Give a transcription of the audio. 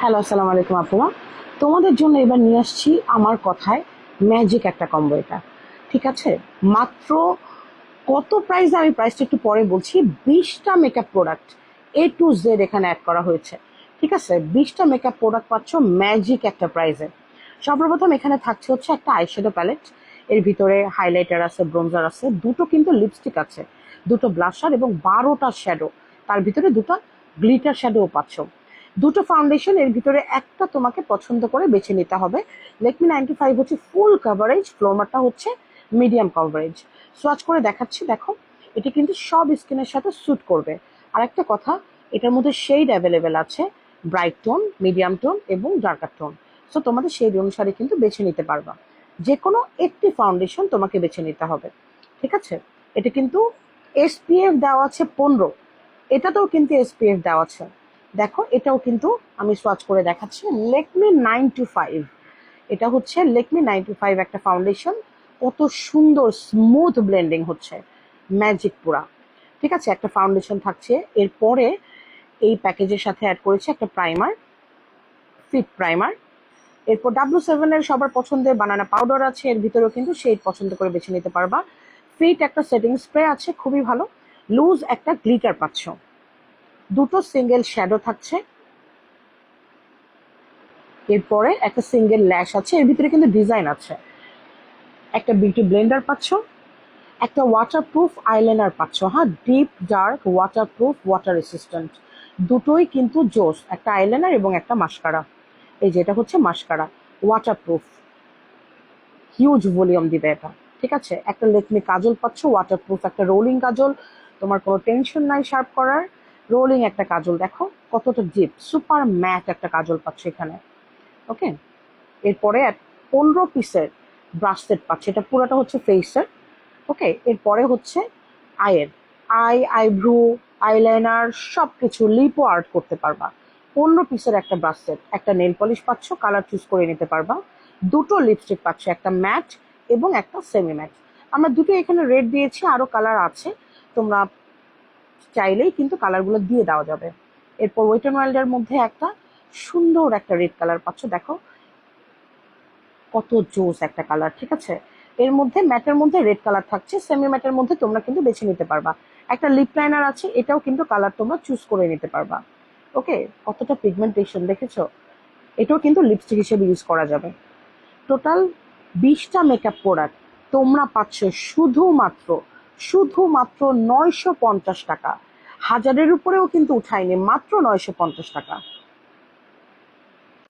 Hello, আসসালামু আলাইকুম আপুরা। তোমাদের জন্য এবার নিয়ে আসছি আমার কথায় ম্যাজিক একটা কম্বো। এটা ঠিক আছে? মাত্র কত প্রাইস, আমি প্রাইসটা একটু পরে বলছি। 20টা makeup product A to Z এখানে অ্যাড করা হয়েছে। ঠিক আছে, 20টা মেকআপ প্রোডাক্ট পাচ্ছ ম্যাজিক একটা প্রাইসে। সর্বপ্রথম এখানে থাকছে হচ্ছে একটা আইশ্যাডো প্যালেট। এর ভিতরে হাইলাইটার আছে, ব্রোঞ্জার আছে, দুটো কিন্তু লিপস্টিক আছে, দুটো ব্লাশার এবং 12টা শ্যাডো। তার ভিতরে দুটো গ্লিটার শ্যাডোও পাচ্ছ, দুটো ফাউন্ডেশন। এর ভিতরে একটা তোমাকে পছন্দ করে বেছে নিতে হবে। লেকমি 95 হচ্ছে ফুল কভারেজ, ফ্লোমারটা হচ্ছে মিডিয়াম কভারেজ। সোয়াচ করে দেখাচ্ছি, দেখো এটা কিন্তু সব স্কিনের সাথে স্যুট করবে। আর একটা কথা, এটার মধ্যে শেড অ্যাভেলেবেল আছে, ব্রাইট টোন, মিডিয়াম টোন এবং ডার্কার টোন। সো তোমাদের শেড অনুসারে কিন্তু বেছে নিতে পারবা। যে কোনো একটি ফাউন্ডেশন তোমাকে বেছে নিতে হবে। ঠিক আছে, এটা কিন্তু SPF দেওয়া আছে 15, এটাতেও কিন্তু SPF দেওয়া আছে। দেখো এটাও কিন্তু আমি সোয়াচ করে দেখাচ্ছি, লেকমি 95। এটা হচ্ছে লেকমি 95 একটা ফাউন্ডেশন। কত সুন্দর স্মুথ ব্লেন্ডিং হচ্ছে, ম্যাজিক পুরা। ঠিক আছে, একটা ফাউন্ডেশন থাকছে। এরপরে এই প্যাকেজের সাথে অ্যাড করেছে একটা প্রাইমার, ফিট প্রাইমার। এরপর W7 এর সবার পছন্দের বানানা পাউডার আছে, এর ভিতরেও কিন্তু শেড পছন্দ করে বেছে নিতে পারবা। ফিট একটা সেটিং স্প্রে আছে, খুবই ভালো। লুজ একটা গ্লিটার পাচ্ছ, দুটো সিঙ্গেল শ্যাডো থাকছে। এরপরে একটা সিঙ্গেল ল্যাশ আছে, এর ভিতরে কিন্তু ডিজাইন আছে। একটা বিউটি ব্লেন্ডার পাচ্ছ, একটা ওয়াটারপ্রুফ আইলাইনার পাচ্ছ। হ্যাঁ, deep dark waterproof, water resistant, দুটোই কিন্তু জোস। একটা আইলাইনার এবং একটা মাস্কারা। এই যে এটা হচ্ছে মাস্কারা, ওয়াটারপ্রুফ, হিউজ ভলিউম দিবে এটা। ঠিক আছে, একটা লেকমি কাজল পাচ্ছ, ওয়াটারপ্রুফ একটা রোলিং কাজল, তোমার কোনো টেনশন নাই শার্প করার। রোলিং একটা কাজল, দেখো কতটা ডিপ, সুপার ম্যাট একটা কাজল পাচ্ছ এখানে। ওকে, এরপরে 15 পিসের ব্রাশ সেট পাচ্ছে, এটা পুরোটা হচ্ছে ফেসের। ওকে, এরপরে হচ্ছে আইয়ের, আইব্রু, আইলাইনার সব কিছু, লিপও আর্ট করতে পারবা। 15 পিসের একটা ব্রাশ সেট, একটা নেল পলিশ পাচ্ছ, কালার চুজ করে নিতে পারবা। দুটো লিপস্টিক পাচ্ছ, একটা ম্যাট এবং একটা সেমি ম্যাট। আমরা দুটো এখানে রেড দিয়েছি, আরো কালার আছে, তোমরা চাইলেই কিন্তু কালারগুলো দিয়ে দেওয়া যাবে। এরপর ওয়েট অ্যান্ড ওয়াইল্ডের মধ্যে একটা সুন্দর একটা রেড কালার পাচ্ছ, দেখো কত জোস একটা কালার। ঠিক আছে, এর মধ্যে ম্যাটের মধ্যে রেড কালার থাকছে, সেমি ম্যাটের মধ্যে তোমরা কিন্তু বেছে নিতে পারবা। একটা লিপ লাইনার আছে, এটাও কিন্তু কালার তোমরা চুজ করে নিতে পারবা। ওকে, কতটা পিগমেন্টেশন দেখেছো, এটাও কিন্তু লিপস্টিক হিসেবে ইউজ করা যাবে। টোটাল 20টা মেকআপ প্রোডাক্ট তোমরা পাচ্ছ শুধুমাত্র শুধুমাত্র 950 টাকা। হাজারের উপরেও কিন্তু উঠায়নি, মাত্র 950 টাকা।